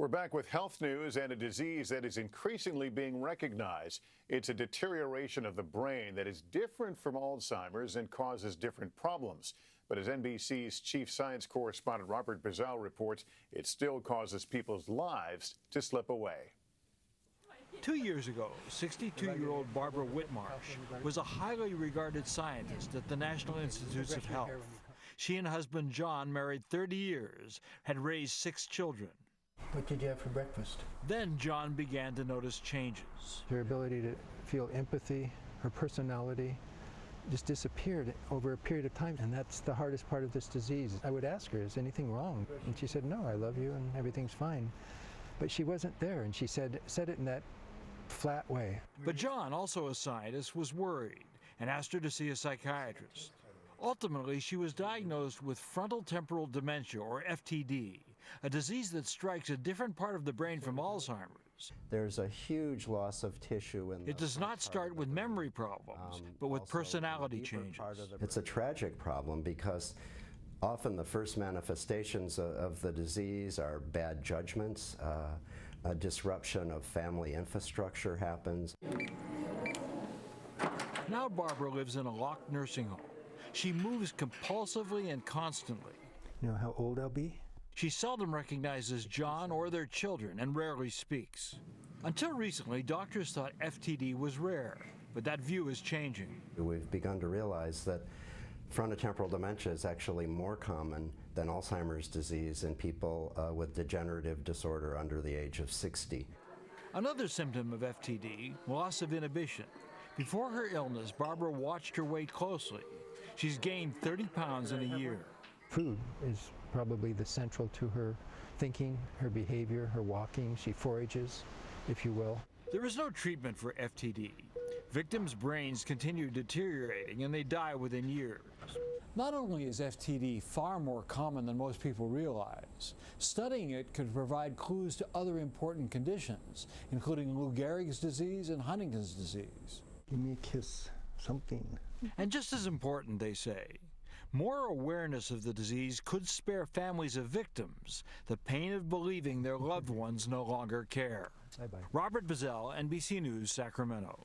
We're back with health news and a disease that is increasingly being recognized. It's a deterioration of the brain that is different from Alzheimer's and causes different problems. But as NBC's chief science correspondent Robert Bazell reports, it still causes people's lives to slip away. 2 years ago, 62-year-old Barbara Whitmarsh was a highly regarded scientist at the National Institutes of Health. She and husband John, married 30 years, had raised 6 children. What did you have for breakfast? Then John began to notice changes. Her ability to feel empathy, her personality, just disappeared over a period of time, and that's the hardest part of this disease. I would ask her, is anything wrong? And she said, no, I love you and everything's fine. But she wasn't there, and she said it in that flat way. But John, also a scientist, was worried and asked her to see a psychiatrist. Ultimately, she was diagnosed with frontotemporal dementia, or FTD, a disease that strikes a different part of the brain from Alzheimer's. There's a huge loss of tissue in the It does not start with memory problems, but with personality changes. It's a tragic problem because often the first manifestations of the disease are bad judgments, a disruption of family infrastructure happens. Now Barbara lives in a locked nursing home. She moves compulsively and constantly. You know how old I'll be? She seldom recognizes John or their children and rarely speaks. Until recently, doctors thought FTD was rare, but that view is changing. We've begun to realize that frontotemporal dementia is actually more common than Alzheimer's disease in people with degenerative disorder under the age of 60. Another symptom of FTD, loss of inhibition. Before her illness, Barbara watched her weight closely. She's gained 30 pounds in a year. Food is probably the central to her thinking, her behavior, her walking. She forages, if you will. There is no treatment for FTD. Victims' brains continue deteriorating and they die within years. Not only is FTD far more common than most people realize, studying it could provide clues to other important conditions, including Lou Gehrig's disease and Huntington's disease. Give me a kiss, something. And just as important, they say, more awareness of the disease could spare families of victims the pain of believing their loved ones no longer care. Bye-bye. Robert Bazell, NBC News, Sacramento.